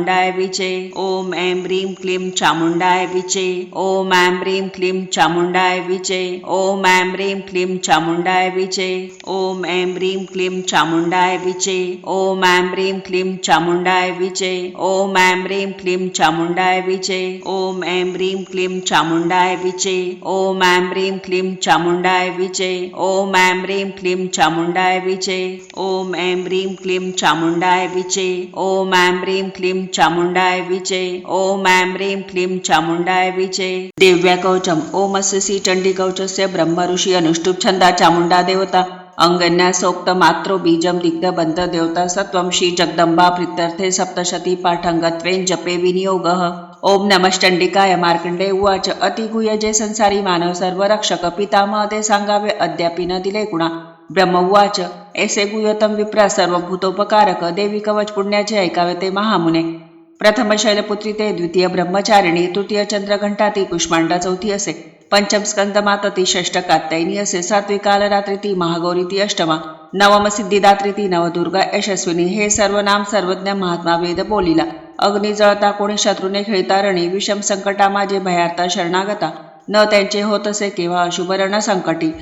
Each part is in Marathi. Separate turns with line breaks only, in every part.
चामुंडाय विचे. ओम ऐं ह्रीं क्लीं चामुंडाय विचे. ओम ऐं ह्रीं क्लीं चामुंडाय विचे. ओम ऐं ह्रीं क्लीं चामुंडाय विचे. ओम ऐं ह्रीं क्लीं चामुंडाय विचे. ओम ऐं ह्रीं क्लीं चामुंडाय विचे. ओम ऐं ह्रीं क्लीं चामुंडाय विचे. ओम ऐं ह्रीं क्लीं चामुंडाय विचे. ओम ऐं ह्रीं क्लीं चामुंडाय विचे. ओम ऐं ह्रीं क्लीं चामुंडाय विचे. ओम ऐं ह्रीं क्लीं चामुंडाय विचे. ओम ऐं ह्रीं क्लीं चामुंडाय विचे. ओम ऐं ह्रीं क्लीं चामुंडाय विचे. दिव्यकवचम. ओमस्य चंडीकवचस्य ब्रह्म ऋषी अनुष्टुप छंदा चामुंडा देवता अंगन्यासोक्त मात्रो बीजम दिग्धबंध देवता सत्वं श्री जगदंबा प्रीत्यर्थे सप्तशती पाठंगत्वेन जपे विनियोगः. ओम नमश्चंडिकाय. मार्कंडे उवाच. अतिगुह्य जे संसारी मानव सर्व रक्षक पितामह ते सांगावे अद्यापि न दिले कुणा. ब्रह्म उवाच. ऐसे गुह्यतम विप्रा सर्वभूतोपकारक देवी कवच पुण्याचे ऐकावे ते महामुने. प्रथम शैलपुत्री ते द्वितीय ब्रह्मचारिणी तृतीय चंद्रघंटा ती कुष्मांडा चौथी असे. पंचम स्कंद माता ती षष्ठ कात्यायनी असे. सात्वी कालरात्री ती महागौरी ती अष्टमा. नवम सिद्धिदात्री ती नवदुर्गा यशस्विनी. हे सर्व नाम सर्वज्ञ महात्मा वेद बोलिला. अग्नी जळता कोणी शत्रूने खेळता रणी. विषम संकटा माझे भयार्ता शरणागता. न त्यांचे होत असे केव्हा अशुभरण संकटी.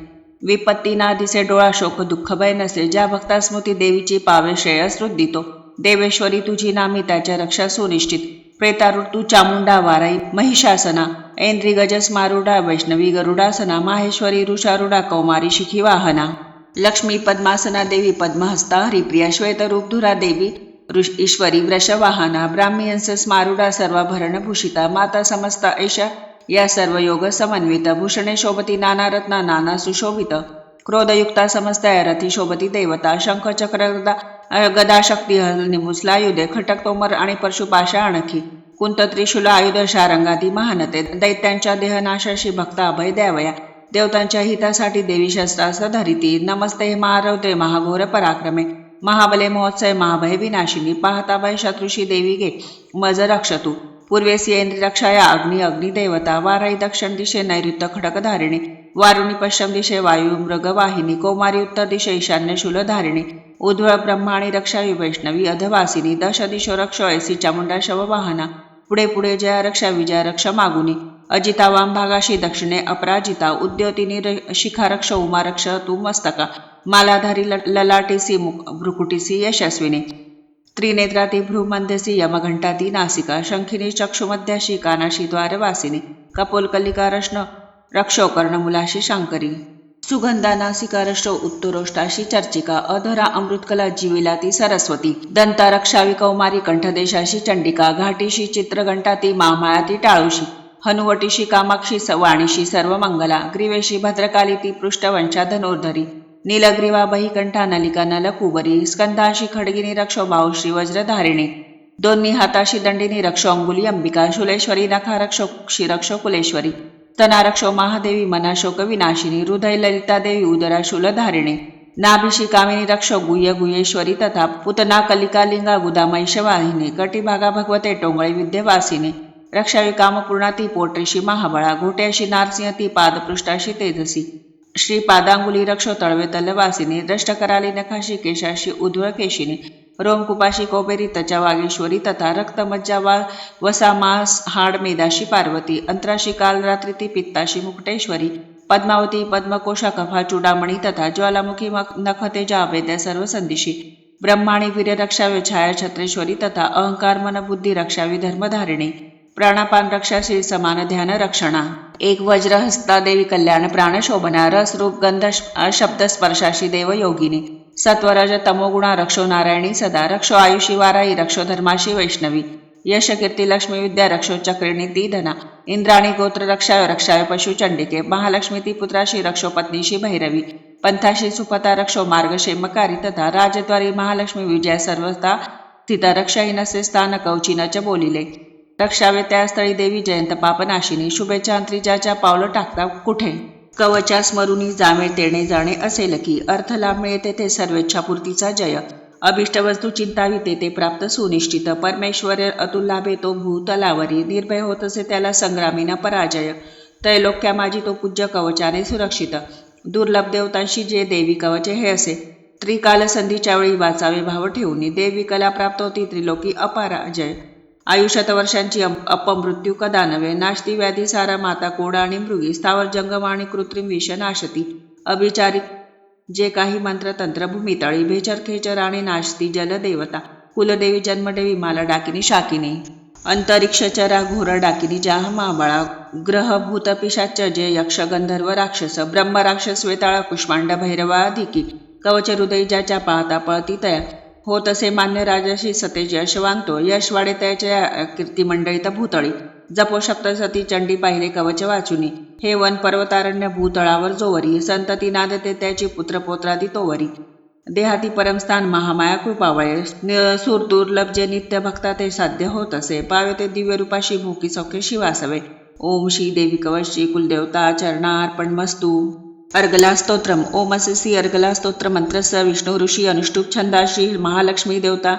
विपत्ती ना दिसे डोळा शोक दुःख भय नसे. ज्या भक्ता स्मृती देवीची पावे श्रेय दितो. देवेश्वरी तुझी नामी त्याच्या रक्षा सुनिश्चित. प्रेतारूढ तू चामुंडा वाराई महिषासना. ऐंद्री गजस मारुडा वैष्णवी गरुडासना. माहेश्वरी ऋषारुडा कौमारी शिखी वाहना. लक्ष्मी पद्मासना देवी पद्महस्ता. हरिप्रिया श्वेतरूपधुरा देवी ईश्वरी वृषवाहना. ब्राह्मी हंस स्मारुडा सर्वाभरण भूषिता. माता समस्ता ऐशा या सर्व योग समन्वित. भूषणे शोभती नाना रत्ना नाना सुशोभित. क्रोधयुक्ता समस्ता रथी शोभती देवता. शंख चक्र गदा शक्ती मुसलायुधे. खटक तोमर आणि परशुपाशा आणखी. कुंत त्रिशूल आयुध शारंगादी महानते. दैत्यांच्या देहनाशाशी भक्ता अभय द्यावया. देवतांच्या हितासाठी देवी शस्त्रास्त्र धरिती. नमस्ते महारौद्रे महाघोर पराक्रमे. महाबले महोत्सव महाभय विनाशिनी. पाहता भय शत्रुषी देवी गे मज रक्षतु. पूर्वेसी ऐंद्री रक्षाया अग्नी अग्निदेवता. वाराई दक्षिण दिशे नैऋत्य खडकधारिणी. वारुणी पश्चिम दिशे वायू मृगवाहिनी. कौमारी उत्तर दिशे ईशान्य शूलधारिणी. उध्वळ ब्रह्माणी रक्षावी वैष्णवी अधवासिनी. दश दिशो रक्ष ऐसी चामुंडा शववाहना. पुढे पुढे जया रक्षा विजया रक्ष मागुनी. अजिता वाम भागाशी दक्षिणे अपराजिता. उद्योतिनी शिखा रक्ष उमा रक्ष तू मस्तका. मालाधारी ललाटेसी भ्रुकुटीसी यशस्विनी. त्रिनेत्राती भ्रूमध्यसी यमघंटाती नासिका. शंखिनी चक्षुमध्याशी कानाशी द्वारवासिनी. कपोलकलिका रश्न रक्षो कर्णमुलाशी शांकरी. सुगंधा नासिका रक्षो उत्तरोष्टाशी चर्चिका. अधरा अमृतकला जीविलाती सरस्वती. दंता रक्षावी कौमारी कंठदेशाशी चंडिका. घाटीशी चित्रघंटाती मामाळाती टाळूशी. हनुवटीशी कामाक्षी वाणीशी सर्व मंगला. ग्रीवेशी भद्रकाली ती पृष्ठवंशा धनुर्धरी. नीलग्रीवा बहिकंठा नलिका नलकुबरी. स्कंधाशी खडगिनी रक्षो बाहुश्री वज्रधारिणी. दोन्ही हाताशी दंडिनी रक्षो अंगुली अंबिका. शुलेश्वरी नखा रक्षो क्षीरक्षो कुलेश्वरी. तना रक्षो महादेवी मनाशोक विनाशिनी. हृदय ललिता देवी उदरा शूलधारिणी. नाभिशी कामिनी रक्षो गुह्य गुह्येश्वरी तथा पुतना कलिका लिंगा गुदामैशवाहिनी. कटिभागा भगवते टोंगळे विद्यवासिनी. रक्षावी कामपूर्णा ती पोटेशी महाबळा. घोट्याशी नारसिंह ती पादपृष्ठाशी तेजसी. श्रीपादांगुली रक्षो तळवे तलवासिनी. द्रष्ट कराली नखाशी केशाशी उध्वळ केशिनी. रोमकुपाशी कोबेरी तचा वागेश्वरी तथा रक्तमज्जा वसा मास हाड मेदाशी पार्वती. अंतराशी काल रात्री ती पित्ताशी मुकुटेश्वरी. पद्मावती पद्मकोशा कफा चूडामणी तथा ज्वालामुखी नखते जावेद्या सर्व संदिशी. ब्रह्माणी वीर्य रक्षावे छाया छत्रेश्वरी तथा अहंकार मन बुद्धी रक्षावी धर्मधारिणी. प्राणापान रक्षा श्री समान ध्यान रक्षणा. एक वज्रहस्ता देवी कल्याण प्राणशोभना. रस रूप गंध शब्द स्पर्शाशी देव योगिनी. सत्वरज तमोगुणा रक्षो नारायणी सदा. रक्षो आयुषी वाराई रक्षो धर्माशी वैष्णवी. यश कीर्ती लक्ष्मी विद्या रक्षो चक्रिणी ती धना. इंद्राणी गोत्र रक्षावे पशु चंडिके. महालक्ष्मी ती पुत्राशी रक्षो पत्नीशी भैरवी. पंथाशी सुपता रक्षो मार्ग क्षेमकारी तथा. राजद्वारी महालक्ष्मी विजया सर्वता स्थिता. रक्षाही नसे स्थान कवचिनच बोलिले. रक्षावे त्या स्थळी देवी जयंत पापनाशिनी. शुभेच्छा अंतरिजाच्या पावलं टाकता कुठे. कवचा स्मरुनी जामे तेणे जाणे असेल की. अर्थ लाभ मिळे तेथे सर्वेच्छापूर्तीचा जय. अभिष्ट वस्तू चिंतावी ते प्राप्त सुनिश्चित. परमेश्वर अतुल लाभे तो भूतलावरी. निर्भय होत असे त्याला संग्रामीना पराजय. त्रैलोक्या माझी तो पूज्य कवचाने सुरक्षित. दुर्लभ देवतांशी जे देवी कवचे हे असे. त्रिकाल संधीच्या वेळी वाचावे भाव ठेवून. देवी कला प्राप्त होती त्रिलोकी अपराजय. आयुष्यात वर्षांची अपमृत्यू कदा नव्हे. नाशती व्याधी सारा माता कोडा आणि मृगी. स्थावर जंगम आणि कृत्रिम विष नाशती. अभिचारिक जे काही मंत्र तंत्र भूमितळी. भेचर खेचर आणि नाशती जलदेवता. कुलदेवी जन्मदेवी माला डाकिनी शाकिनी. अंतरिक्षचरा घोर डाकिनी जाह महाबळा. ग्रह भूत पिशाच जे यक्ष गंधर्व राक्षस. ब्रह्म राक्षस वेताळ कुष्मांड भैरवाधिकी. कवच हृदय ज्याच्या पाहता पळती तया. हो तसे मान्य राजाशी सतेज यशवांतो. यश वाढे त्याच्या कीर्तिमंडळीत भूतळी. जपो सप्तसती चंडी पाहिले कवच वाचुनी. हे वन पर्वतारण्य भूतळावर जोवरी. संतती नादते त्याची पुत्रपोत्रादी तोवरी. देहाती परमस्थान महामाया कृपावळे. सूर दुर्लभ जे नित्य भक्ता ते साध्य होत असे. पावे ते दिव्य रूपाशी भूकी सौख्य शिवासवे. ओम श्री देवी कवच श्री कुलदेवता चरणार्पण मस्तू. अर्गला स्तोत्रम. ओम असे अर्गला स्तोत्र मंत्रस्स. विष्णू ऋषी अनुष्टुप छंदा. श्री महालक्ष्मी देवता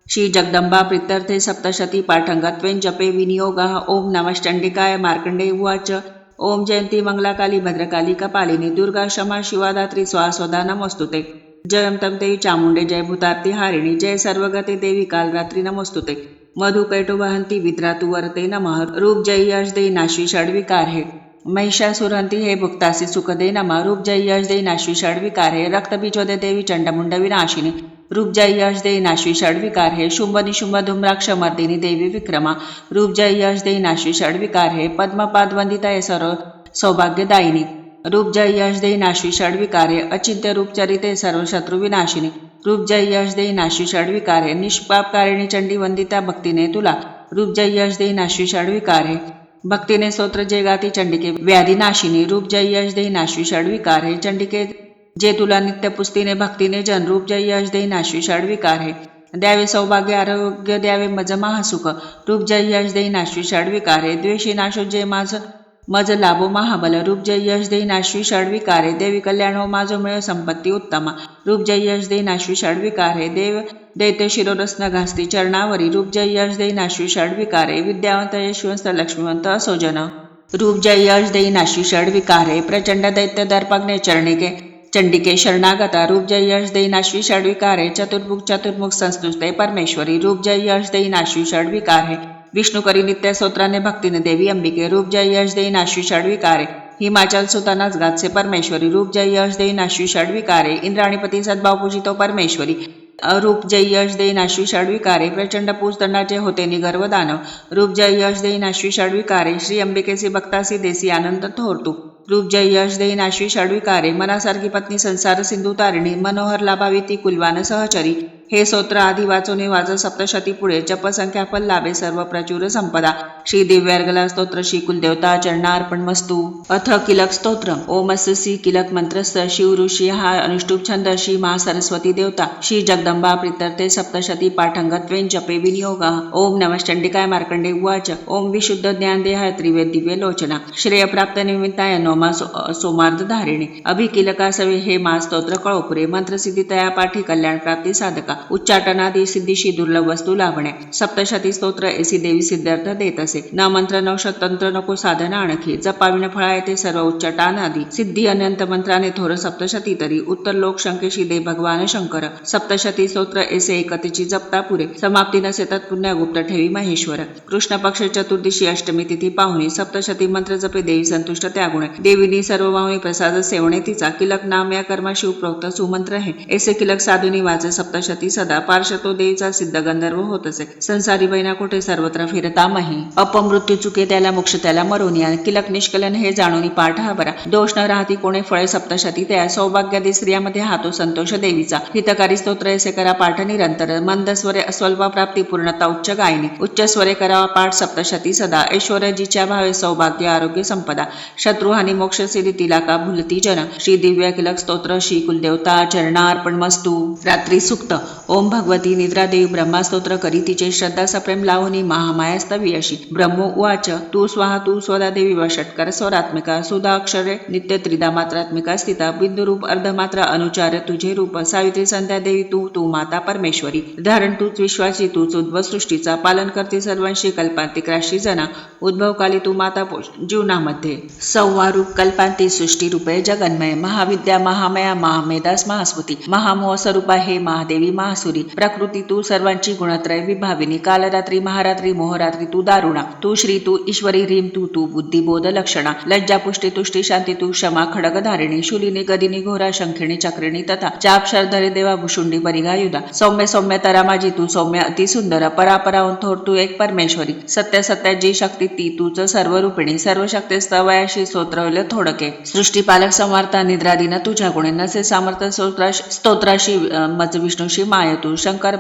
श्री जगदंबा प्रित्यर्थे सप्तशती पाठंगत्वेन जपे विनियोगः. ओम नमश्चंडिकाय मार्कंडे उवाच. ओम जयंती मंगलाकाली भद्रकाली कपालिनी. दुर्गा क्षमा शिवादात्री स्वास्वदा नमोस्तुते. जयं तं देवी चामुंडे जय भूतार्ती हारिणी. जय सर्वगते देवी कालरात्री नमोस्तुते. मधु कैटुवहंती विद्रातु वरते नमः. रूप जय यश दे नाशी षड्विकार हे. महिषासुरहंती हे भुक्तासी सुख दे नमः. रूप जय यश दे नाशी षड्विकार हे. रक्त बीजोदे देवी चंडमुंड विनाशिनी. रूप जय यश दे नाशी षड्विकार हे. शुंभ निशुंभ धूम्राक्ष मर्दिनी देवी विक्रमा. रूप जय यश दे नाशी षड्विकार हे. पद्मपाद वंदिता सर्व सौभाग्यदायिनी. रूप जय यश दे नाशी षड्विकारे. अचिंत्य रूप चरिते सर्व शत्रु विनाशिनी. रूप जय यश दे नाशी षड्विकारे. निष्पापकारिणी चंडी वंदिता भक्तीने तुला. रूप जय यश दे नाशी षड्विकारे. भक्तीने स्तोत्र जे गाती चंडिके व्याधी नाशिनी. रूप जय यश दे नाशी षड्विकारे. चंडिके जे तुला नित्य पुस्तीने भक्तीने जन. रूप जय यश दे नाशी षड्विकारे. द्यावे सौभाग्य आरोग्य द्यावे मज महासुख. रूप जय यश दे नाशी षड्विकारे. द्वेषी नाशो जे मज लाभो महाबल. रूप जय यश दे नाशवी षड्विकारे. देवी कल्याणो माझो मिळ संपत्ती उत्तमा. रूप जय यश दे नाशवी षड्विकारे. देव दैत्य शिरोरस्न घासती चरणावरी. रूप जय यश दे नाशवी षड्विकारे. विद्यावंत यशवंत लक्ष्मीवंत असोजन. रूप जय यश दे नाशवी षड्विकारे. प्रचंड दैत्य दर्पग्ने चरणिके चंडिके शरणागता. रूप जय यश दे नाशवी षड्विकारे. चतुर्मुख संस्तुते परमेश्वरी. रूप जय यश दे नाशवी षड्विकारे. विष्णू करी नित्य स्तोत्राने भक्तीने देवी अंबिके. रूप जय यश दे नाशवी षड्विकारे. हिमाचल सुतानाच गातसे परमेश्वरी. रूप जय यश दे नाशवी षड्विकारे. इंद्राणीपती सद्भाव पूजितो परमेश्वरी. रूप जय यश दे नाशवी षड्विकारे. प्रचंड पूजदंडाचे होते निगर्व दानव. रूप जय यश दे नाशवी षड्विकारे. श्री अंबिकेसी भक्तासी देसी आनंद थोरतू. रूप जय यश दे नाशवी षड्विकारे. मनासारखी पत्नी संसार सिंधू तारिणी. मनोहर लाभावी ती कुलवान सहचरी. हे स्तोत्र आधी वाचोने वाच सप्तशती पुढे. जप संख्या फल लाभे सर्व प्रचुर संपदा. श्री दिव्यार्गला स्तोत्र श्री कुलदेवता चरणार्पण मस्तू. अथ किलक स्तोत्र. ओम अस्य किलक मंत्रस्थ. शिव ऋषी हा अनुष्टुप छंद. श्री महासरस्वती देवता श्री जगदंबा प्रित्यर्थे सप्तशती पाठंगत्वेन जपे विनियोगा. ओम नमश्चंडिकाय मार्कंडे उवाच. ओम विशुद्ध ज्ञान देहाय त्रिवेद दिव्य लोचना. श्रेय प्राप्त निमित्ताय नोमा सोमार्ध धारिणी. अभिकिलका सवे हे मा स्तोत्र कळोपुरे. मंत्रसिद्धी तया पाठी कल्याण प्राप्ती साधका. उच्चाटनादी सिद्धीशी दुर्लभ वस्तू लाभणे. सप्तशती स्तोत्र ऐसी देवी सिद्धार्थ देत असे. न मंत्र नौषध तंत्र नको साधना आणखी. जपाविन फळा येते सर्व उच्चाटनादी. सिद्धी अनंत मंत्राने थोर सप्तशती तरी. उत्तर लोक शंकेशी दे भगवान शंकर. सप्तशती स्तोत्र ऐसे एकतेची जपता पुरे. समाप्ती नसे तत्पुण्य गुप्त ठेवी महेश्वर. कृष्ण पक्ष चतुर्दशी अष्टमी तिथी पाहुणी. सप्तशती मंत्र जपे देवी संतुष्ट त्यागुणे. देवीनी सर्व वाहुनी प्रसाद सेवणे तिचा. किलक नाम या कर्मा शिव प्रोक्त सुमंत्र हे. ऐसे किलक साधुनी वाचे सप्तशती सदा. पार्श्वतो देवीचा सिद्ध गंधर्व होत असे. संसारी बैना कोठे सर्वत्र फिरता मही. अपमृत्यू चुके त्याला मोक्ष त्याला मरोनिया. किलक निष्कलन हे जाणूनी पाठ हा बरा. दोष न राहती कोणे फळे सप्तशती त्या. सौभाग्यादी स्त्रियामध्ये हातो संतोष देवीचा. हितकारी स्तोत्र ऐसे करा पाठ निरंतर. मंद स्वरे अस्वल्प प्राप्ती पूर्णता उच्च गायनी. उच्च स्वरे करावा पाठ सप्तशती सदा. ऐश्वर्य जिच्या भावे सौभाग्य आरोग्य संपदा. शत्रुहानी मोक्ष सिद्धी तिला का भुलती जन. श्री दिव्य किलक स्तोत्र श्री कुलदेवता चरणार्पण मस्तू. रात्री सुक्त. ओम भगवती निद्रा देवी ब्रह्मास्तोत्र करी तिचे श्रद्धा सप्रेम लावणी महामाया स्तवी अशी. ब्रह्मो उवाच. तू स्वाहा तू स्वदा देवी वषटकर स्वरात्मिका. सुधा अक्षरे नित्य त्रिदा मात्रात्मिका स्थिता. बिंदुरूप अर्धमात्र अनुचार तुझे रूप. सावित्री संध्या देवी तू तू माता परमेश्वरी. धारण तूच विश्वाची तूच उद्भव सृष्टीचा. पालन करते सर्वांशी कल्पांतिक राशी जना. उद्भवकाली तू माता जीवनामध्ये. सौवारूप कल्पांती सृष्टी रूपे जगन्मय. महाविद्या महामया महामेदास महास्मृती. महामोह स्वरूपा हे महादेवी महासुरी प्रकृती तू सर्वांची गुणत्रय विभाविनी कालरात्री महारात्री मोहरात्री तू दारुणा तू श्री तू ईश्वरी ह्रीम तू बुद्धी बोध लक्षणा लज्जा पुष्टी तुष्टी शांती तू क्षमा खडग धारिणी शूलिनी गदिनी घोरा शंखिणी चक्रिणी तथा चाप शरधरे देवा भुषुंडी परिगायुधा सौम्य सौम्य तरा माझी तू सौम्य अति सुंदर परापराहून थोर तू एक परमेश्वरी सत्य सत्याची शक्ती ती तूच सर्व रूपिणी सर्व शक्ती स्तवयाशी स्तोत्रवल थोडके सृष्टीपालक संवार्ता निद्रादीन तुझ्या गुणे नसे सामर्थ्य स्तोत्राशी मज विष्णूशी माय तू शंकर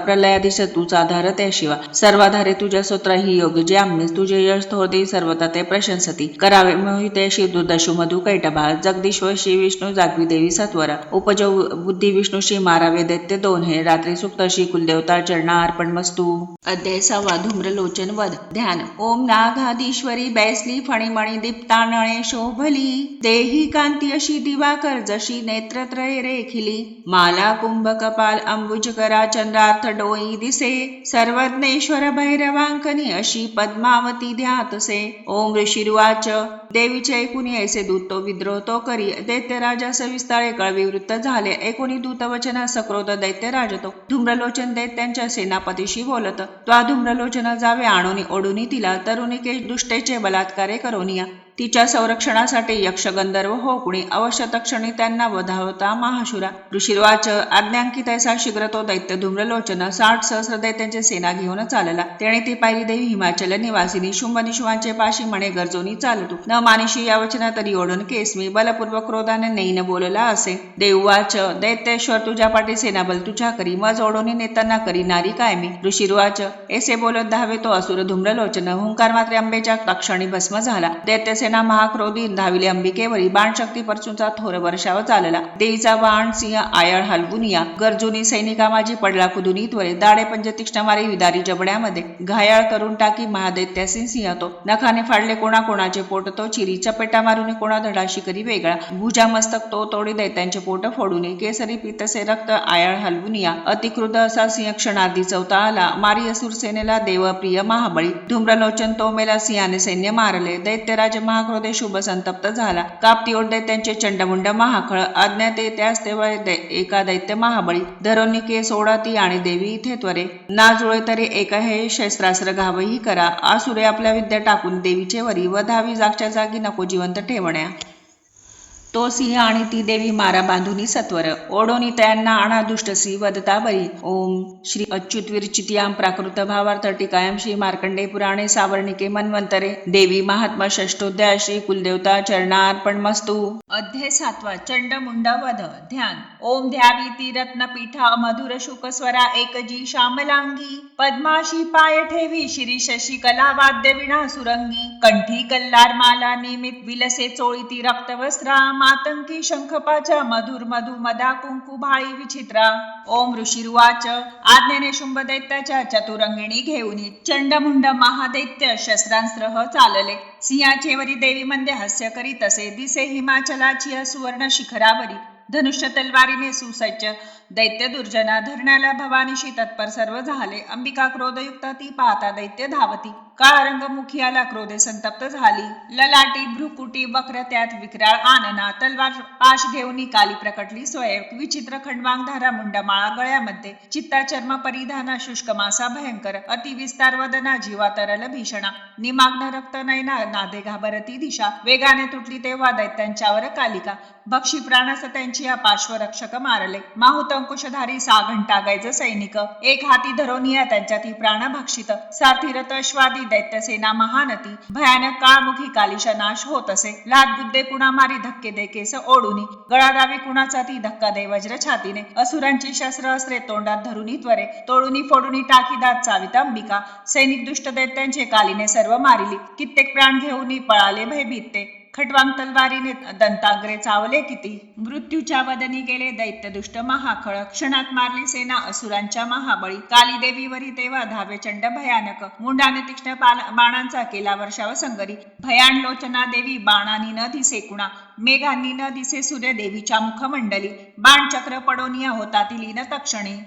प्रलयाधीश तूच आधार त्या शिवा सर्वाधारे तुझ्या स्तोत्र ही योग जे आम्ही तुझे यश थोरदे सर्वता ते प्रशंसती करावे मोहिते शिव दशु मधु कैटभा जगदीश्वर श्री विष्णू जागवी देवी सत्वरा उपजो बुद्धी विष्णूशी मारावे दैत्य दोन हे रात्री सुक्त श्री कुलदेवता चरणा अर्पण मस्तू अध्याय 6 धूम्रलोचन वध ध्यान ओम नागाधीश्वरी बैसली फणिमणी दीप्तानळे शोभली देही कांती अशी दिवाकर जशी नेत्रत्रय रेखिली माला कुंभ कपाल अंबुज करा चंद्रार्थ डोई दिसे सर्वज्ञेश्वर भैरवांकनी अशी पद्मावती ध्यातसे ओम ऋषिर्वाच देवीचे ऐकुनी ऐसे दूत तो विद्रोह तो करी दैत्यराजा सविस्ताळे कळविवृत्त झाले ऐकुनी दूतवचना सक्रोध दैत्यराज तो धूम्रलोचन दैत्यांच्या सेनापतीशी बोलत त्वा धूम्रलोचन जावे आणूनी ओढुनी तिला तरुणिके दुष्टेचे बलात्कारे करोनिया तिच्या संरक्षणासाठी यक्ष गंधर्व हो कुणी अवश्य तक्षणी त्यांना वधावता महाशुरा ऋषिर्वाच आज्ञांकित ऐसा शीघ्र तो दैत्य धूम्रलोचन 60 सहस्र दैत्यांची सेना घेऊन चालला तेणे ती पाहिली देवी हिमाचल निवासिनी शुंभ निशुवांचे पाशी म्हणे गरजोनी चालतू न मानिशी या वचना तरी ओढून केसमी बलपूर्वक क्रोधाने नैन बोलला असे देववाच दैत्येश्वर तुझ्या पाठी सेनाबल तुझ्या करी मज ओढोनी नेताना करी नारी काय मी ऋषिर्वाच ऐसे बोलत धावे तो असुर धूम्रलोचन हुंकार मात्र अंबेच्या तक्षणी भस्म झाला दैत्य सेना महाक्रोधी धाविले अंबिकेवरी बाणशक्ती परचूंचा थोर वर्षाव चालला देवीचा बाण सिंह आयळ हलवून या गरजुनी सैनिका माझी पडला कुदुनी त्वरे दाडे पंज तीक्ष्ण मारी विदारी जबड्यामध्ये घायाळ करून टाकी महादैत्यासी सिंह तो नखाने फाडले कोणाचे पोट तो चिरी चपेटा मारून कोणा धडा शिकरी वेगळा भुजा मस्तक तो तोडी दैत्यांचे पोट फोडून केसरी पितसे रक्त आयळ हलवून या अतिक्रुद्ध असा सिंह क्षणार्धी चौथा आला मारी असुर सेनेला देवप्रिय महाबळी धूम्रलोचन तो मेला सिंहाने सैन्य मारले दैत्यराज महाक्रोधे शुभ संतप्त झाला कापती ओढ दैत्यांचे चंडमुंड महाखळ आज्ञा ते त्यास तेव्हा एका दैत्य महाबळी धरोनी केस ओढाती आणि देवी इथे त्वरे ना जुळे तरी एका हे शस्त्रास्त्र घावही करा आसुरे आपल्या विद्या टाकून देवीचे वरी व धावी जागच्या जागी नको जिवंत ठेवण्या तो सिंह आणि ती देवी मारा बांधुनी सत्वर ओढोनी त्यांना आणा दुष्टसी वदता बरी ओम श्री अच्युत विरचितियाम प्राकृत भावार्थ टीकायाम श्री मार्कंडे पुराणे सावर्णिके मन्वंतरे देवी महात्मा षष्ठोध्याय श्री कुलदेवता चरणार्पण मस्तू अध्याय 7 चंडमुंड वध ध्यान ओम ध्यावी ती रत्नपीठा मधुर शुकस्वरा एकजी श्यामलांगी पद्माशी पाय ठेवी श्री शशिकला वाद्य विणा सुरंगी कंठी कल्लार माला निमित विलसे चोळीती रक्तवस्त्रा मातंकी शंखपाचा मधुर मधु मदा कुंकू भाळी विचित्रा ओम ऋषिर्वाच आज्ञेने शुंभ दैत्याच्या चतुरंगिणी घेऊन चंडमुंड महादैत्य शस्त्रास्त्र चालले सिंहाचे वरी देवी मंदे हास्य करी तसे दिसे हिमाचलाची सुवर्ण शिखरावरी धनुष्य तलवारीने सुसज्ज दैत्य दुर्जना धरण्याला भवानीशी तत्पर सर्व झाले अंबिका क्रोधयुक्त ती पाहता दैत्य धावती काळा रंग मुखी आला क्रोधे संतप्त झाली ललाटी भ्रुकुटी वक्र त्यात विक्राळ आनना तलवार पाश घेऊन काली प्रकटली स्वयं विचित्र खंडवांग धारा मुंडमाळा गळ्यामध्ये चित्ता चर्म परिधाना शुष्क मासा भयंकर अति विस्तार वदना जीवा तरल भीषणा निमाग्न रक्त नयना नादे घाबरती दिशा वेगाने तुटली तेव्हा दैत्यांच्यावर कालिका भक्षी प्राणस त्यांची या पार्श्वरक्षक मारले माहुत अंकुशधारी 6 घंटा गायज सैनिक एक हाती धरोनिया त्यांच्या ती प्राण भक्षित सारथीरथ अश्वादी दैत्य सेना महानती भयानक काळमुखी कालिशा नाश होत असे लाद गुद्दे कुणा मारी धक्के दे केस ओढुनी गळादावी कुणाचा ती धक्का दे वज्र छातीने असुरांची शस्त्र अस्त्रे तोंडात धरुनी त्वरे तोडुनी फोडुनी टाकी दात चावित अंबिका सैनिक दुष्ट दैत्यांचे कालीने सर्व मारिली कित्येक प्राण घेऊन पळाले भयभीत ते खटवांग तलवारीने दंताग्रे चावले किती मृत्यूच्या वदनी गेले दैत्य दुष्ट महाखळ क्षणात मारली सेना असुरांच्या महाबळी काली देवीवरी तेव्हा धावे चंड भयानक मुंडाने तीक्ष्ण बाणांचा केला वर्षाव संगरी भयान लोचना देवी बाणानी न दिसे कुणा मेघांनी न दिसे सूर्य देवीच्या मुखमंडली बाण चक्र पडोनिया होता ती लीन तक्षणी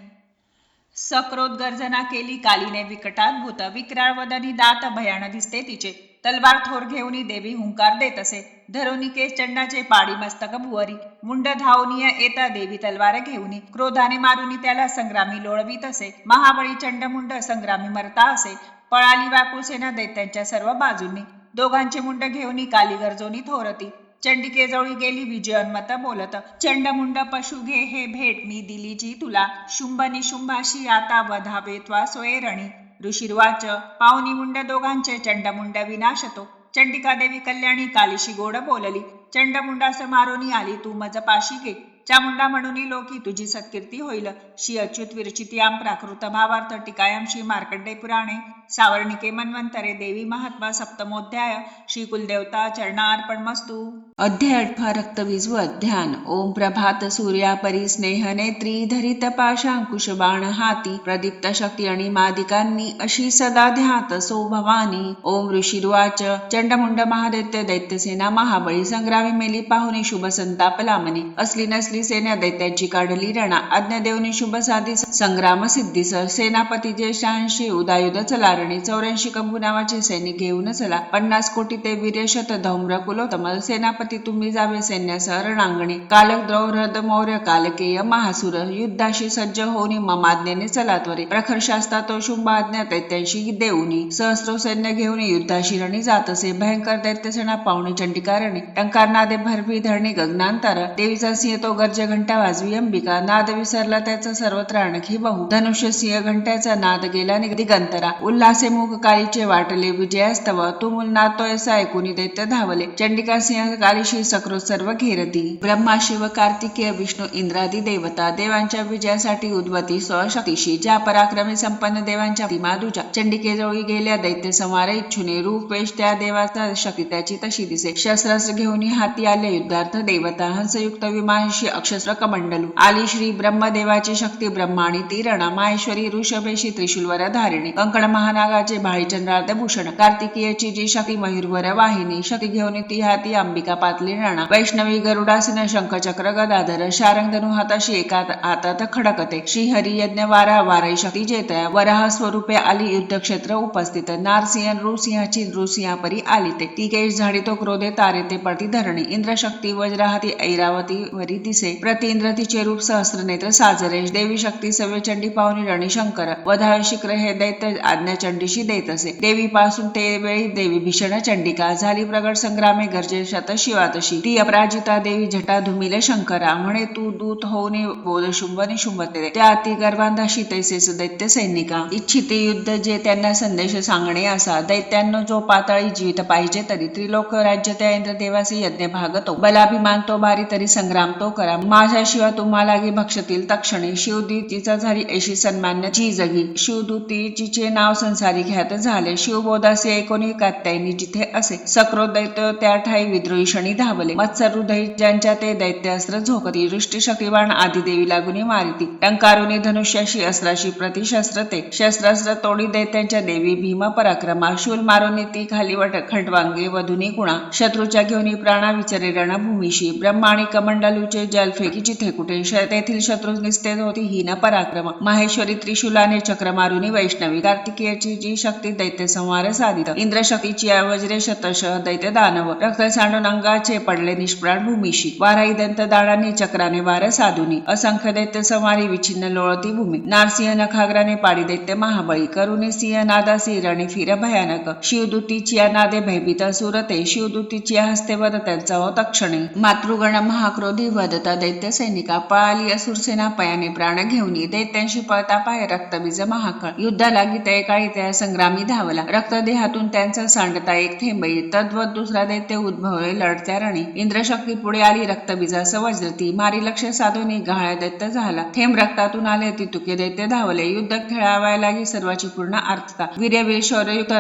सक्रोध गर्जना केली कालीने विकटाद्भुत विक्राळ वदनी दात भयान दिसते तिचे तलवार थोर घेऊनी देवी हुंकार देत असे. धरोनी केस चंडाचे पाडी मस्तक भुवरी. मुंड धावनीय येता देवी तलवार घेऊनी. क्रोधाने मारुनी त्याला संग्रामी लोळवीत असे. महाबळी चंडमुंड संग्रामी मरता असे. पळाली व्याकुळ सेना दैत्यांच्या सर्व बाजूंनी. दोघांचे मुंड घेऊनी काली गर्जोनी थोरती. चंडिकेजवळी गेली विजयोन्मत बोलत. चंडमुंड पशु घे हे भेट मी दिली जी तुला. शुंभ निशुंभाशी आता वधावे त्वा सोयरणी. ऋषिर्वाच पावनी मुंड दोघांचे चंडमुंड विनाशतो. चंडिका देवी कल्याणी कालीशी गोड बोलली. चंडमुंडास मारोनी आली तू मज पाशी घे. चामुंडा म्हणून लोकी तुझी सत्कीर्ती होईल. श्री अच्युत विरचित्याम प्राकृत भावार्थ टीकायाम श्री मार्कंडे पुराणे सावर्णिके मन्वंतरे देवी महात्मा सप्तमोध्याय. श्री कुलदेवता चरणार्पणमस्तु. अध्याय 8 रक्तबीजवत ध्यान. ओम प्रभात सूर्यापरी स्नेह नेत्री धरित पाशांकुश बाण हाती प्रदीप्त शक्ती आणि मादिकांनी अशी सदा ध्यात सो भवानी. ओम ऋषिर्वाच चंडमुंड महादैत्य दैत्यसेना महाबळी संग्रामी मेली पाहुनी शुभ संताप लामणी. असली नसली सेना दैत्यांची काढली रणा. आज्ञा देऊनी शुभ साधीस संग्राम सिद्धीस. सेनापती ज्येष्ठांशी उदायुध चलारणी. 84 कंभू नावाचे सैनिक घेऊन चला. 50 कोटी ते वीर्यशत धौम्र कुलोत्तम. सेनापती तुम्ही जावे सैन्यासह रणांगणी. कालक द्रौरद मौर्य कालकेय महासुर. युद्धाशी सज्ज होऊनी ममाज्ञेने चला त्वरे. प्रखर शास्ता तो शुंभ आज्ञा दैत्यांशी देऊनी. सहस्रो सैन्य घेऊन युद्धाशी रणी जात असे. भयंकर दैत्यसेना पाहुणी चंडिकारणी. टंकार नादे भरवी धरणी गगनांतर. देवीचा सिंह तो गर्ज घंटा वाजवी अंबिका. नाद विसरला त्याचा सर्वत्र आणखी बहु. धनुष्य सिंह घंट्याचा नाद गेला दिगंतरा. उल्हासे मुख काळीचे वाटले विजयास्तव. तुमुल नातोयसा ऐकुनी दैत्य धावले. चंडिका सिंह कालीशी सकृत सर्व घेरती. ब्रह्मा शिव कार्तिकेय विष्णू इंद्रादी देवता. देवांच्या विजयासाठी उद्वती स्वशक्तीशी. ज्या पराक्रमी संपन्न देवांच्या मादुजा. चंडिकेजवळी गेल्या दैत्य संवार इच्छुने. रूप वेश त्या देवाचा शक्ती त्याची तशी दिसे. शस्त्रास्त्र घेऊन हाती आले युद्धार्थ देवता. हंसयुक्त विमानशी अक्षस्त्र कमंडलू. आली श्री ब्रह्मदेवाची शक्ती ब्रह्माणी ती रणा. माहेश्वरी ऋषभेशी त्रिशूलवर धारिणी. कंकण महानागाचे भाळीचंद्रार्ध भूषण. कार्तिकीयची जी शक्ती मयूरवर वाहिनी. शक्ती घेऊन ती हाती अंबिका पातली रणा. वैष्णवी गरुडासीन शंखचक्र गदाधर. शारंगधनु हाताशी एका हातात खडकते. श्रीहरी यज्ञ वारा वाराई शक्ती जेतया. वराह स्वरूपे आली युद्धक्षेत्र उपस्थित. नारसिंह नृसिंहाची नृसिंहापरी आली ते. ती केश झाडी तो क्रोधे तारे ते पडती धरणी. इंद्रशक्ती वज्राहाती ऐरावती वरी दिसे. प्रति इंद्र तिचे रूप सहस्र नेत्र साजरे. देवी शक्ती सव्य चंडी पाहुनी रणी शंकर. वधावे शिखर हे दैत्य आज्ञा चंडीशी देत असे. देवी पासून ते वेळी देवी भीषण चंडिका. झाली प्रगट संग्रामे गर्जे शत शिवातशी. ती अपराजिता देवी झटा धुमिले शंकरा. म्हणे तू दूत होऊन बोध शुंभ निशुंभते. त्या अति गर्भांधाशी तैसेस दैत्य सैनिका. इच्छिते युद्ध जे त्यांना संदेश सांगणे असा. दैत्यांनो जो पाताळी जीवित पाहिजे तरी. त्रिलोक राज्य त्या इंद्रदेवाचे यज्ञ भागतो. बलाभिमान तो भारी तरी संग्राम तो करा. माझ्याशिवाय तुम्हाला गी भक्षतील तक्षणी. शिवदूतीचा झाली ऐशी सन्मान्य जी जगी. शिवदूतीचे नाव संसारी ख्यात झाले. शिवबोधासे ऐकोनी कात्यायनी जिथे असे. सक्रोध दैत्य त्या ठाई विद्रोहीषणी धावले. मत्सर हृदय ज्यांच्या ते दैत्य अस्त्र झोकती. दृष्टी शक्तिवान आदिदेवी लागुनी मारिती. टंकारुनी धनुष्याशी अस्त्राशी प्रतिशस्त्र ते. शस्त्रास्त्र तोडी दैत्यांच्या देवी भीम पराक्रमा. शूल मारुनी ती खाली खंडवांगे वधुनी गुणा. शत्रूच्या घेऊनी प्राणा विचरे रणभूमीशी. ब्रह्माणी कमंडलूचे जलफेकी जिथे कुठे. तेथील शत्रू निस्तेज होती हीन पराक्रम. माहेश्वरी त्रिशूलाने चक्र मारुनी वैष्णवी. कार्तिकेयची जी शक्ती दैत्य संहार साधित. इंद्रशक्तीची वज्रे शतशः दैत्य दानव. रक्त सांडून अंगाचे पडले निष्प्राण भूमीशी. वाराई दंत दाडांनी चक्राने वार साधुनी. असंख्य दैत्य संहारी विच्छिन्न लोळती भूमी. नारसिंह नखाग्राने पाडी दैत्य महाबळी. करुणी सिंह नादासी रणी फिर भयानक. शिवदूतीची नादे भयभीत सुरते. शिवदूतीची हस्ते वद त्यांचा हो तक्षणी. मातृगण महाक्रोधी वदता दैत्य सैनिका. पळाली असुरसेना पयाने प्राण घेऊनी. दैत्यांशी पळता पाय रक्तबीज महाकळ. युद्धा लागी त्या काळी त्या संग्रामी धावला. रक्तदेहातून त्यांचा सांडता एक थेंबई. तद्वत दुसरा दैत्य उद्भवले लढत्या रणी. इंद्रशक्ती पुढे आली रक्तबीजास वज्रती. मारी लक्ष साधूनी गहाळ्या दैत्य झाला. थेंब रक्तातून आले ती तुके दैत्य धावले. युद्ध खेळावाय लागी सर्वाची पूर्ण आर्थता. वीर्यवीर शौर्ययुक्त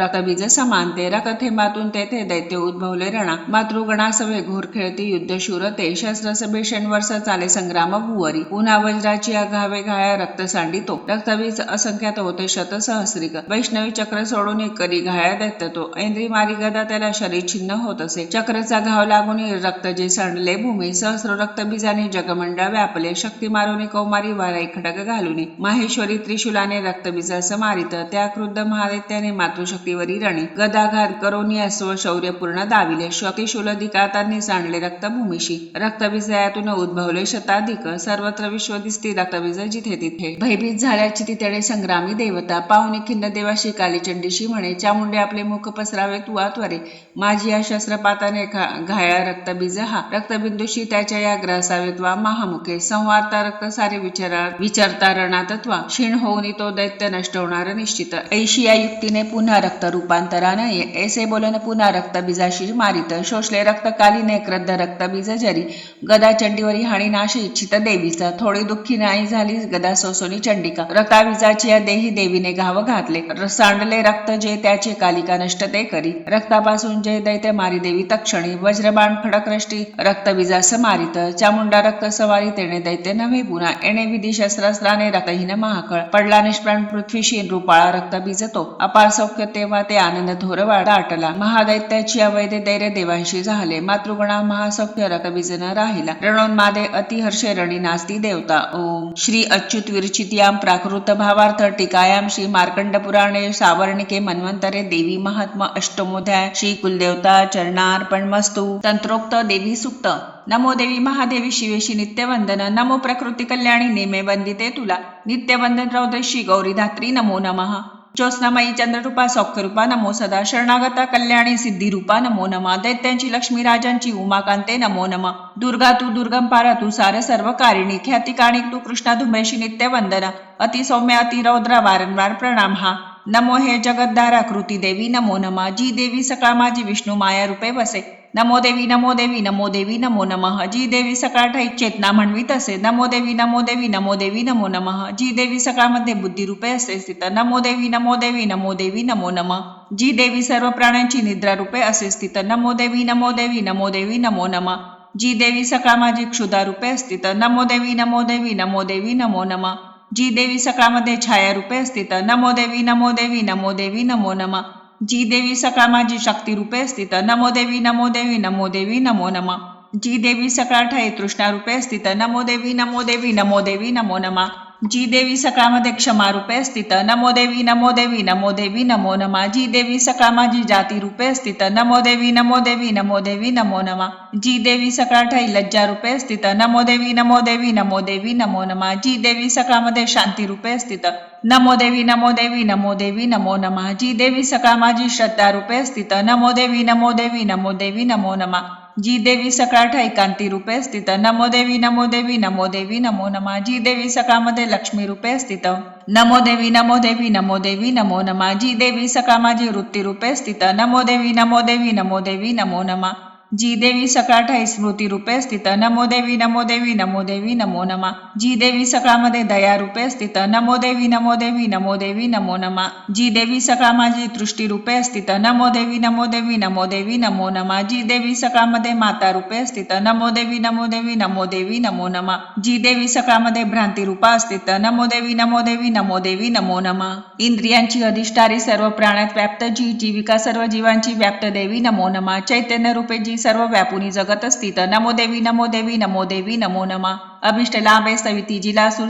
रक्तबीज समानते. रक्तथेंबातून तेथे दैत्य उद्भवले रणा. मातृगणासवे घोर खेळती युद्ध शूरते. शस्त्र वर्ष बेशन वर्ष चाले संग्राम भुवरी पुन्हा वज्राची अघावे घाया रक्त सांडितो रक्तबीज असंख्यात होते शत सहस्रिक वैष्णवी चक्र सोडून करी घाया देत तो ऐंद्री मारी गदा त्याला शरीर छिन्न होत असे चक्रचा घाव लागून रक्त जे सांडले भूमी सहस्र रक्तबीजाने जगमंडळ व्यापले शक्ती मारून कौमारी वाराई खडक घालून माहेश्वरी त्रिशूलाने रक्तबीजास मारित त्या क्रुद्ध महादैत्याने मातृशक्तीवरी रणी गदाघात करून अस्व शौर्य पूर्ण दाविले शक्तिशूलधिकातांनी सांडले रक्तभूमीशी रक्तबीजयातून उद्भवले शताधिक सर्वत्र विश्व दिसती रक्तबीज जिथे तिथे भयभीत झाल्याची तिथे संग्रामी देवता पाहुणे खिन्न देवाशी कालीचंडीशी म्हणे चामुंडे आपले मुख पसरावे तू त्वरे माझी या शस्त्रपाताने घाया रक्तबीज हा रक्तबिंदूशी त्याच्या या ग्रासावे त्वा महामुखे संवारता रक्त सारे विचारता रणातत्वा क्षीण होऊन तो दैत्य नष्ट होणार निश्चित ऐशी या युक्तीने पुन्हा रक्त रूपांतराने ऐसे बोलन पुन्हा रक्तबीजाशी मारित शोषले रक्त कालीने क्रुद्ध रक्तबीज जरी गदा चंडीवरी हाणी नाश इच्छित देवीचा थोडी दुःखी नाही झाली गदा सोसोनी चंडिका रक्ताबीजाची या देही देवीने घाव घातले सांडले रक्त जे त्याचे कालिका नष्ट ते करी रक्तापासून जे दैत्य मारी देवी तक्षणी वज्रबाण खडकरष्टी रक्तबीजास मारित चामुंडा रक्त सवारी तेने दैत्य नव्हे पुन्हा एणे विधी शस्त्रास्त्राने रक्तहीन महाकळ पडला निष्प्राण पृथ्वीशी रूपाळा रक्तबीज तो अपार सौख्य तेव्हा ते आनंद थोर दाटला महादैत्याची अवैध दैर्य देवांशी झाले मातृगुणा महासौख्य रक्तबीज न राहिला रणोन्मादे अतिहर्षे रणी नास्ती देवता ओम श्री अच्युत विरचित्याम प्राकृत भावार्थ टीकायाम श्री मार्कंड पुराणे सावर्णिके मन्वंतरे देवी महात्मा अष्टमोध्याय श्री कुलदेवता चरणार्पण मस्तु तंत्रोक्त देवी सुक्त नमो देवी महादेवी शिवेशी नित्यवंदन नमो प्रकृती कल्याणी नेमे वंदिते तुला नित्यवंदन रौद्रशी गौरी धात्री नमो नमः ज्योत्स्नामयी चंद्ररूपा सौख्यरूपा नमो सदा शरणागता कल्याणी सिद्धिरूपा नमो नमः दैत्यांची लक्ष्मी राजांची उमाकांते नमो नमः दुर्गा तू दुर्गम पारा तू सार सर्व कारिणी ख्याती काणिक तू कृष्णा धुमेशी नित्यवंदन अति सौम्य अति रौद्र वारंवार प्रणाम हा नमो हे जगद्धारा कृती देवी नमो नमः जी देवी सकाळ माझी विष्णू माया रूपे वसे नमो देवी नमो देवी नमो देवी नमो नमः जी देवी सकाळ ठाई चेतना म्हणवीत असे नमो देवी नमो देवी नमो देवी नमो नमः जी देवी सकाळमध्ये बुद्धी रूपे असे स्थित नमो देवी नमो देवी नमो देवी नमो नमः जी देवी सर्व प्राण्यांची निद्रा रूपे असे स्थित नमो देवी नमो देवी नमो देवी नमो नमः जी देवी सकाळ माझी क्षुधा रूपे स्थित नमो देवी नमो देवी नमो देवी नमो नमः जी देवी सकाळमध्ये छाया रूपे स्थित नमो देवी नमो देवी नमो देवी नमो नमः जी देवी सकाळ माझी शक्ती रूपे स्थित नमो देवी नमो देवी नमो देवी नमो नमः जी देवी सकाळ ठाई तृष्णा रूपे स्थित नमो देवी नमो देवी नमो देवी नमो नमः जी देवी सकाळमध्ये क्षमा रूपे स्थित नमो देवी नमो देवी नमो देवी नमो नमः जी देवी सकाळ माझी जाती रूपे स्थित नमो देवी नमो देवी नमो देवी नमो नमः जी देवी सकाळ ठाई लज्जा रूपे स्थित नमो देवी नमो देवी नमो देवी नमो नमः जी देवी सकाळमध्ये शांती रूपे स्थित नमो देवी नमो देवी नमो देवी नमो नमः जी देवी सकाळ माझी श्रद्धा रूपे स्थित नमो देवी नमो देवी नमो देवी नमो नमः जी देवी सकाळ ठाई कांती रूपे स्थित नमो देवी नमो देवी नमो देवी नमो नमः जी देवी सकाळमध्ये लक्ष्मी रूपे स्थित नमो देवी नमो देवी नमो देवी नमो नमः जी देवी सकाळ माझी वृत्ती रूपे स्थित नमो देवी नमो देवी नमो देवी नमो नमः जी देवी सकाळ ठाई स्मृती रूपे स्थित नमो देवी नमो देवी नमो देवी नमो नमः जी देवी सकाळमध्ये दया रूपे स्थित नमो देवी नमो देवी नमो देवी नमो नमः जी देवी सकाळ माझी दृष्टी रूपे स्थित नमो देवी नमो देवी नमो देवी नमो नमः जी देवी सकाळमध्ये माता रूपे स्थित नमो देवी नमो देवी नमो देवी नमो नमः जी देवी सकाळमध्ये भ्रांती रूपा स्थित नमो देवी नमो देवी नमो देवी नमो नमः इंद्रियांची अधिष्ठारी सर्व प्राण्यात व्याप्त जी जीविका सर्व जीवांची व्याप्त देवी नमो नमः चैतन्य रूपे जी सर्व व्यापुनी जगत स्थित नमो देवी नमो देवी नमो देवी नमो नमः अभिष्ट लाभे सविती जिलासूर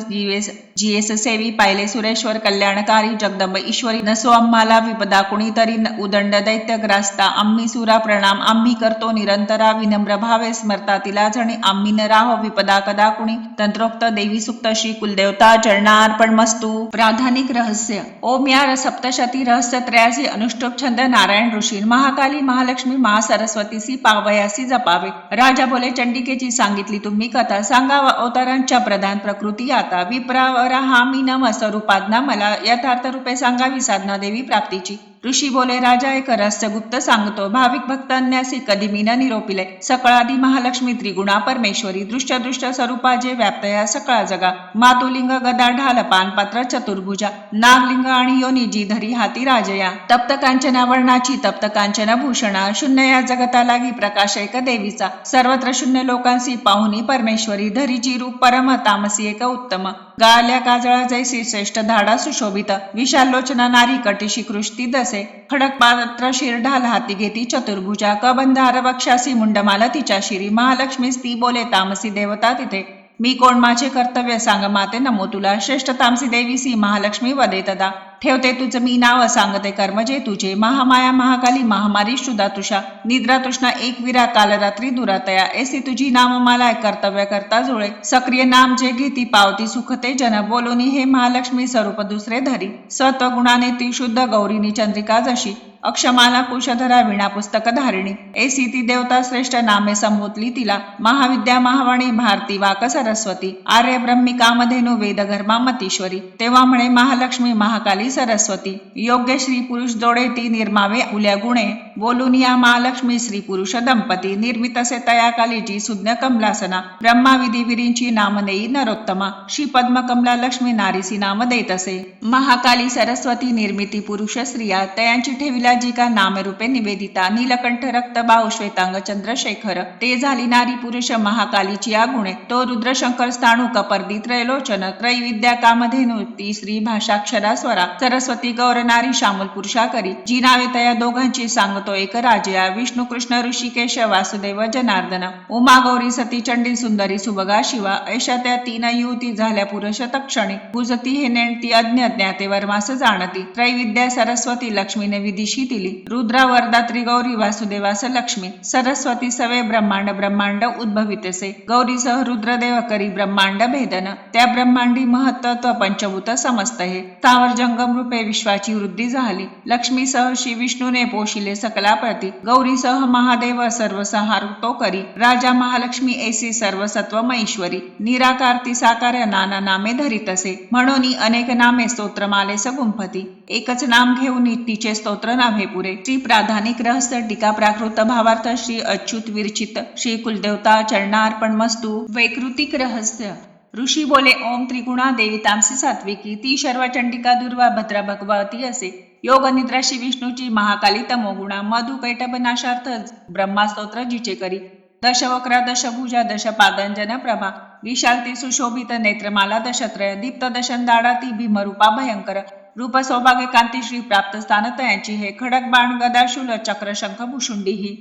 जीएस सेवी पाहिले सुरेश्वर कल्याणकारी जगदंब ईश्वरी नसो आम्हाला विपदा कुणीतरी उदंड दैत्यग्रास्ता आम्ही सुरा प्रणाम आम्ही करतो निरंतरा विनम्र भावे स्मरता तिला जणी आम्ही न राहो विपदा कदा कुणी तंत्रोक्त देवी सुक्त श्री कुलदेवता चरणार्पण मस्तु प्राधानिक रहस्य ओम या सप्तशती रहस्य त्रयासी अनुष्टोप छंद नारायण ऋषी महाकाली महालक्ष्मी महासरस्वतीसी पावयासी जपावे राजा बोले चंडिकेची सांगितली तुम्ही कथा सांगावा अवतारांच्या प्रधान प्रकृती आता विप्रावरा हा मी नम स्वरूपाज्ञा मला यथार्थ रूपे सांगावी साधना देवी प्राप्तीची ऋषी बोले, राजा एक रहस्य गुप्त सांगतो, भाविक भक्तांन्यासी कधी मी न निरोपिले. सकळादी महालक्ष्मी त्रिगुणा परमेश्वरी, दृष्ट दृष्ट स्वरूपा जे व्याप्तया सकळा जगा. मातुलिंग गदा ढाल पानपात्र चतुर्भुजा, नागलिंग आणि योनी जी धरी हाती राजया. तप्त कांचना वर्णाची तप्त कांचन भूषणा, शून्य या जगता लागी प्रकाश एक देवीचा. सर्वत्र शून्य लोकांसी पाहुनी परमेश्वरी, धरीची रूप परम तामसी एक उत्तम. गाळल्या काजळा जैसी श्रेष्ठ धाडा सुशोभित, विशालोचना नारी कटिशी कृष्टी दसे. खडक पात्र शिर ढाल हाती घेती चतुर्भुजा, कबंधार वक्षासी मुंडमाल तिच्या शिरी. महालक्ष्मीस ती बोले, तामसी देवता तिथे मी कोण, माझे कर्तव्य सांग माते नमो तुला. श्रेष्ठ तामसी देवीसी महालक्ष्मी वदे तदा, ठेवते तुझ मी नाव सांगते कर्म जे तुझे. महामाया महाकाली महामारी शुदा तुषा, निद्रा तृष्णा एक विरा काल रात्री दुरातया. ऐसी तुझी नाम मला कर्तव्य करता जुळे, सक्रिय नाम जे घेती पावती सुखते जन. बोलोनी हे महालक्ष्मी स्वरूप दुसरे धरी, सत्व गुणाने ती शुद्ध गौरीनी चंद्रिका जशी. अक्षमाला कुशधरा विणा पुस्तक धारिणी, ऐसी ती देवता श्रेष्ठ नामे संबोधली तिला. महाविद्या महावाणी भारती वाक सरस्वती, आर्य ब्रह्मी कामधेनु वेद घर्मा मतीश्वरी. तेव्हा म्हणे महालक्ष्मी महाकाली सरस्वती, योग्य स्त्री पुरुष जोडे ती निर्मावे उल्या गुणे. बोलून या महालक्ष्मी स्त्री पुरुष दंपती, निर्मित असे तयाकाली जी सुज्ञ कमलासना. ब्रह्मा विधी विरींची नाम देई नरोत्तमा, श्री पद्म कमला लक्ष्मी नारीसी नाम देत असे. महाकाली सरस्वती निर्मिती पुरुष स्त्रिया, तयांची ठेविल्या जी का नामरूपे निवेदिता. नीलकंठ रक्त बाहू श्वेतांग चंद्रशेखर, ते झाली नारी पुरुष महाकालीची या गुणे. तो रुद्रशंकर स्थाणू कपर्दी त्रैलोचन, त्रैविद्या कामधेनु ती श्री भाषाक्षरा स्वरा. सरस्वती गौर नारी शामूल पुरुषा करी, जी नावे तया दोघांची सांगतो एक राजया. विष्णू कृष्ण ऋषिकेश वासुदेव जनार्दन, उमा गौरी सती चंडी सुंदरी सुभगा शिवा. ऐशा त्या तीन युवती झाल्या पुरुष तक्षणी, गुजती हे नेणती अज्ञ ज्ञाते वर्मास जाणती. त्रैविद्या सरस्वती लक्ष्मीने विदिशी दिली, रुद्रा वरदा त्रिगौरी वासुदेवास लक्ष्मी. सरस्वती सवे ब्रह्मांड ब्रह्मांड उद्भवितसे, गौरीसह रुद्रदेव करी ब्रह्मांड भेदन. त्या ब्रह्मांडी महत्त्व पंचभूत समस्त हे, स्थावर जंगम रूपे विश्वाची वृद्धी झाली. लक्ष्मीसह श्री विष्णूने पोशिले सकला प्रती, गौरीसह महादेव सर्वसंहार तो करी. राजा महालक्ष्मी ऐसी सर्वसत्व महेश्वरी, निराकार ती साकार नाना नामे धरितसे. म्हणून अनेक नामे स्तोत्रमालेस गुंफती, एकच नाम घेऊन तिचे स्तोत्र नावे पुरे. श्री प्राधानिक रहस्य टीका प्राकृत भावार्थ श्री अच्युत विरचित श्री कुलदेवता चरणार्पण मस्तु. वैकृतिक रहस्य. ऋषी बोले, ओम त्रिगुणा देवी तामसी सात्विकी, ती शर्व चंडिका दुर्वा भद्रा भगवती असे. योग निद्रा श्री विष्णूची महाकाली तमोगुणा. मधु कैटभ नाशार्थ ब्रह्मास्तोत्र जिचे करी. दशवक्रा दशभुजा दशपादंजन प्रभा, विशालती सुशोभित नेत्रमाला दशत्रय. दीप्त दशंदाडा ती भीमरूपा भयंकर. रूप सौभाग्य कांती श्री प्राप्त स्थान तयांची हे. खडक बाण गदा शूल चक्र शंख भुषुंडी ही,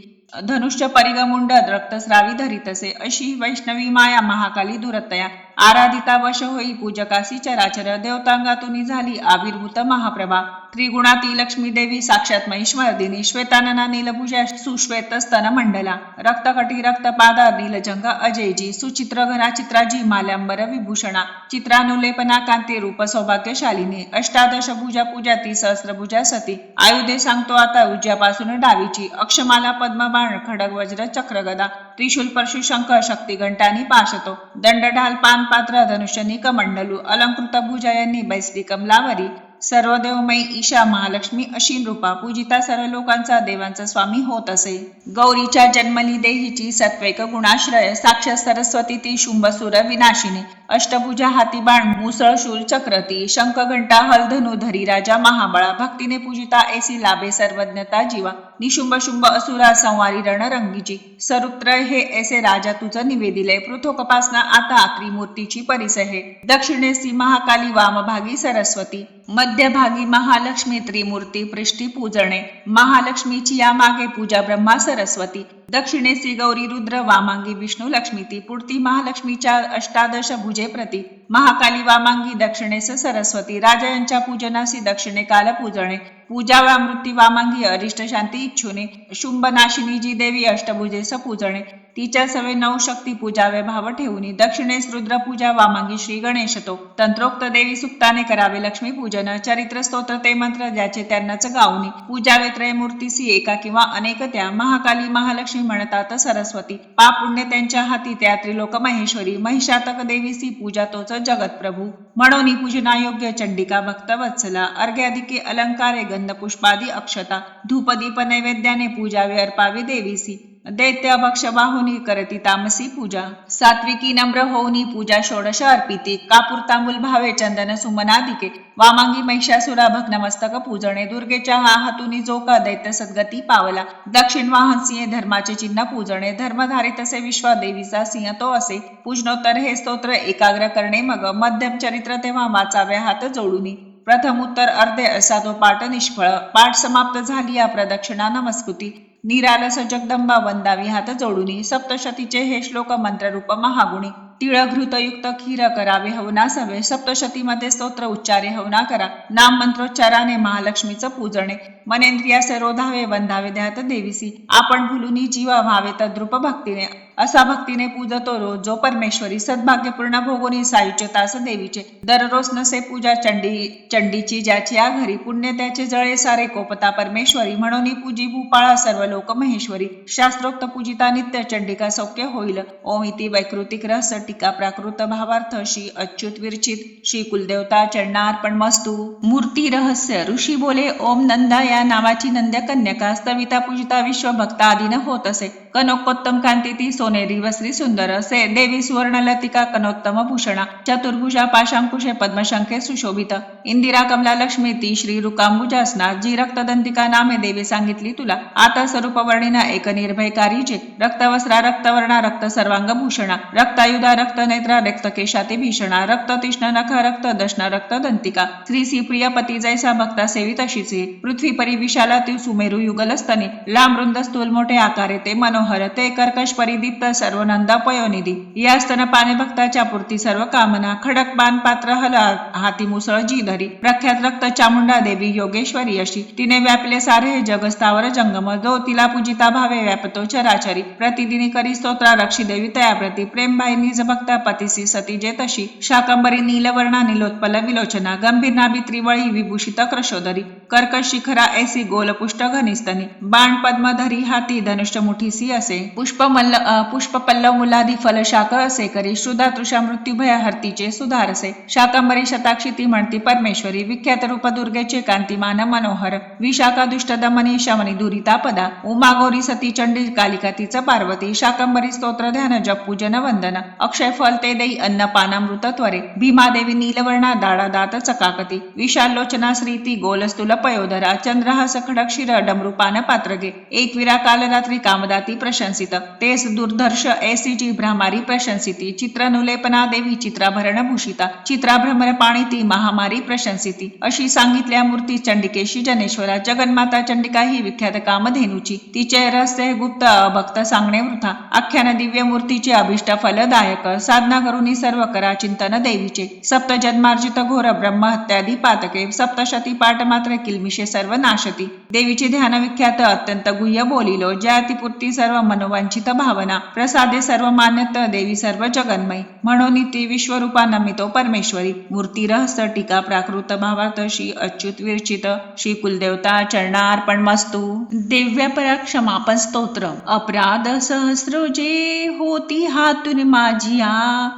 धनुष्य परिगमुंड रक्तस्रावी धरितसे. अशी वैष्णवी माया महाकाली दुरतया, आराधिता वश होई पूजकासी चराचर. देवतांगातुनी झाली आविर्भूत महाप्रभा. त्रिगुणाती लक्ष्मी देवी साक्षात महिष्मर्दिनी. श्वेतानना नीलभुजा सुश्वेत स्तन मंडला. रक्तकटी रक्तपादा नीलजंग अजयजी. सुचित्र घना चित्राजी माल्यांबर विभूषणा. चित्रानुलेपना कांती रूप सौभाग्यशालिनी. अष्टादश भुजा पूजा ती सहस्रभुजा सती. आयुधे सांगतो आता उज्यापासून डावीची. अक्षमाला पद्मबाण खडग वज्र चक्र गदा. त्रिशूल परशु शंख शक्ती घंटानी पाशतो. दंड ढाल पान पात्र धनुष्यनी कमंडलू. अलंकृत भुजा यांनी बैसली कमलावरी. सर्वदेवमयी ईशा महालक्ष्मी अशी रूपा. पूजिता सर्व लोकांचा देवांचा स्वामी होत असे. गौरीच्या जन्मली देहीची सत्वैक गुणाश्रय. साक्षात सरस्वती ती शुंभसुर विनाशिनी. अष्टभुजा हाती बाण मुसळ शूल चक्रती. शंख घंटा हलधनु धरी राजा महाबळा. भक्तीने पूजिता ऐसी लाभे सर्वज्ञता जीवा. निशुंभ शुंभ असुरा संवारी रणरंगीची. सरुत्र हे ऐसे राजा तुझं निवेदिले. पृथोकपासना आता त्रिमूर्तीची परिसहे. दक्षिणेसी महाकाली वामभागी सरस्वती. मध्यभागी महालक्ष्मी त्रिमूर्ती पृष्ठी पूजणे. महालक्ष्मीची या मागे पूजा ब्रह्मा सरस्वती. दक्षिणेसी गौरी रुद्र वामांगी विष्णू लक्ष्मी ती. पुढती महालक्ष्मीच्या अष्टादश भुजे प्रती. महाकाली वामांगी दक्षिणेस सरस्वती. राजा यांच्या पूजनासी दक्षिणे काल पूजणे. पूजा वामृती वामांगी अरिष्ट शांती इच्छुने. शुंभ नाशिनी जी देवी अष्टभुजेस पूजणे. तिच्या सवे 9 शक्ती पूजावे भाव ठेवून दक्षिणेस रुद्र पूजा वामांगी श्री गणेश तो तंत्रोक्त देवी सुक्ताने करावे लक्ष्मी पूजन चरित्र स्तोत्र ते मंत्र ज्याचे त्यांनाच गाऊनी पूजावे त्रय मूर्तीसी एका किंवा अनेक त्या महाकाली महालक्ष्मी म्हणतात सरस्वती पाप पुण्य त्यांच्या हाती त्या त्रिलोक महेश्वरी महिषातक देवीसी पूजा तोच जगत प्रभू म्हणून पूजनायोग्य चंडिका भक्त वत्सला अर्घ्यादिके अलंकारे गंध पुष्पादी अक्षता धूपदीप नैवेद्याने पूजावे अर्पावी देवीसी दैत्य भक्ष बाहुनी करती तामसी पूजा सात्विकी नम्र होऊनी पूजा षोडश अर्पिती कापूर तांबूल भावे चंदन सुमनादिके वामांगी महिषासुरा भग्नमस्तक पूजणे दुर्गेच्या हातूनी जो का दैत्य सद्गती पावला दक्षिण वाहन सिंह धर्माचे चिन्ह पूजणे धर्मधारित असे विश्व देवीचा सिंह तो असे पूजनोत्तर हे स्तोत्र एकाग्र करणे मग मध्यम चरित्र तेव्हा वाचावे हात जोडूनी प्रथम उत्तर अर्धे असा तो पाठ निष्फळ पाठ समाप्त झाली या प्रदक्षिणा नमस्कृती निरालस जगदंबा वंदावी हात जोडूनी सप्तशतीचे हे श्लोक मंत्ररूप महागुणी तिळघृतयुक्त खीर करावे हवना सवे सप्तशतीमध्ये स्तोत्र उच्चारे हवना करा नाम मंत्रोच्चाराने महालक्ष्मीचं पूजणे मनेंद्रियास रोधावे वंदावे ध्यात देवीसी आपण भुलुनी जीवा व्हावे तद्रूप भक्तीने असा भक्तीने पूजतो रोज जो परमेश्वरी सद्भाग्यपूर्ण भोगोनी सायुच्य तास देवीचे दररोज नसे पूजा चंडीची ज्याची या घरी पुण्य त्याचे जळे सारे कोपता परमेश्वरी म्हणून पूजी भूपाळा सर्व लोक महेश्वरी शास्त्रोक्त पूजिता नित्य चंडिका सौख्य होईल ओम इति वैकृतिक रहस्य टीका प्राकृत भावार्थ श्री अच्युत विरचित श्री कुलदेवता चरणार्पण मस्तू मूर्ती रहस्य ऋषी बोले ओम नंदा या नावाची नंद्य कन्यका स्तविता पूजिता विश्वभक्ता आदीन होत असे कनकोत्तम कांती ती सोनेरी वस्त्री सुंदर असे देवी सुवर्ण लतिका कनोत्तम भूषणा चतुर्भुजा पाशांकुशे पद्मशंखे सुशोभित इंदिरा कमला लक्ष्मी ती श्री रुकांबुजासना जी रक्तदंतिका नामे देवी सांगितली तुला आता स्वरूप वर्णिना एक निर्भयकारी जे रक्तवस्त्रा रक्तवर्णा रक्त सर्वांग भूषणा रक्तायुधा रक्त नेत्रा रक्त केशाते भीषणा रक्त तीक्ष्ण नख रक्त दशना रक्त दंतिका श्री प्रिय पती जैसा भक्ता सेवी तशीचे पृथ्वी परी विशाला ती सुमेरू युगलस्तने लांब रुंद स्थूल मोठे आकारे ते मनोहर ते कर्कश परिदीप्त सर्वनंदा पयोनिधी या स्तन पाने भक्ताच्या पूर्ती सर्व कामना खडक बाण पात्र हल हाती मुसळ जी धरी प्रख्यात रक्त चामुंडा देवी योगेश्वरी अशी तिने व्यापले सारे हे जग स्थावर जंगम जो तिला पूजिता भावे व्यापतो चराचरी प्रतिदिनी करी स्तोत्रा रक्षी देवी तयाप्रती प्रेमबाई निज भक्ता पतिसी सती जे तशी शाकंबरी नीलवर्णा निलोत्पल विलोचना गंभीर नाभी त्रिवळी विभूषित कृशोदरी कर्कश शिखरा ऐसी गोलपुष्ट घनिस्तनी बाण पद्मधरी हाती धनुष्य मुठीसी असे पुष्प पल्लव मुलादी फल शाख असे करी श्रुधा तृषा मृत्युभय हर्तीचे सुधार असे शाकंबरी शताक्षी ती म्हणती परमेश्वरी विख्यात रूप दुर्गेचे कांतिमान मनोहर विशाखा दुष्ट दमनी शमनी दुरिता पदा उमा गौरी सती चंडी कालिका तीच पार्वती शाकंबरी स्तोत्र ध्यान जप पूजन वंदन अक्षय फल ते देई अन्न पानामृत त्वरे भीमादेवी नीलवर्णा दाडा दात चकाकती विशालोचना श्रीती गोलस्तुल पयोधरा चंद्रहास खडक शिर डमरूपान पात्रगे एक विरा कालरात्री कामदाती प्रशंसित तेस दुर्धर्ष ऐसी जी भ्रामारी प्रशंसिती चित्रनुलेपना देवी चित्राभरण भूषिता चित्राभ्रमर पाणी ती महामारी प्रशंसिती अशी सांगितल्या मूर्ती चंडिकेशी जनेश्वरा जगन्माता चंडिका ही विख्यात कामधेनूची तिचे रहस्य गुप्त भक्त सांगणे वृथा आख्यान दिव्य मूर्तीचे अभिष्ट फलदायक साधना करून सर्व करा चिंतन देवीचे सप्त जन्मार्जित घोर ब्रह्म हत्यादी पातके सप्तशती पाठ मात्र किलमिशे सर्व नाशती देवीचे ध्यान विख्यात अत्यंत गुह्य बोलिलो जयातीपूर्ती सर्व मनोवांछित भावना प्रसादे सर्व मान्यत देवी सर्व जगन्मयी म्हणून ती विश्वरूपा नमितो परमेश्वरी मूर्ती रहस्य टीका प्राकृत भावार्थ श्री अच्युत विरचित श्री कुलदेवता चरणार्पण मस्तू दिव्य पराक्षमापन स्तोत्र अपराध सहस्र जे होती हातून माझिया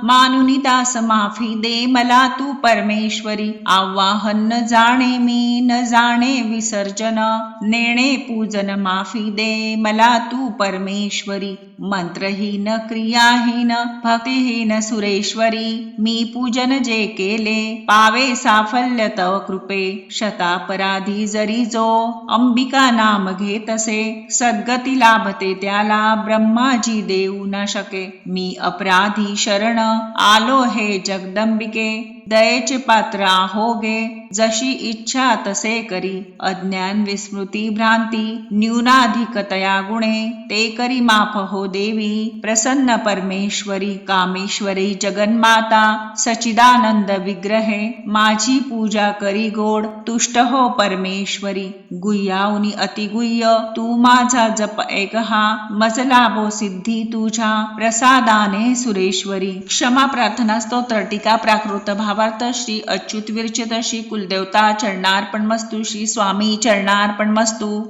मानुनी दास माफी दे मला तू परमेश्वरी आवाहन न जाणे मी न जाणे विसर्जन नेणे पूजन माफी दे मला तू परमेश्वरी मंत्रहीन क्रियाहीन भक्तिहीन सुरेश्वरी मी पूजन जे केले पावे साफल्य तव कृपे शतापराधी जरी जो अंबिका नाम घेतसे सद्गती लाभते त्याला ब्रह्माजी देऊ न शके मी अपराधी शरण आलो हे जगदंबिके दयेचे पात्र आहोगे, जशी इच्छा तसे करी. अज्ञान विस्मृती भ्रांती न्यूनाधिकतया गुणे, ते करी माफ हो देवी. प्रसन्न परमेश्वरी कामेश्वरी जगन्माता, सचिदानंद विग्रहे माझी पूजा करी गोड. तुष्ट हो परमेश्वरी गुह्याहुनी अतिगुह्य, तू माझा जप ऐकहा. मज लाभो सिद्धी तुझ्या प्रसादाने सुरेश्वरी. क्षमा प्रार्थना स्तोत्र टीका प्राकृत भावार्थ. श्री अच्युत विरचित श्री कुलदेवता चरणार्पणमस्तु. श्री स्वामी चरणार्पणमस्तु.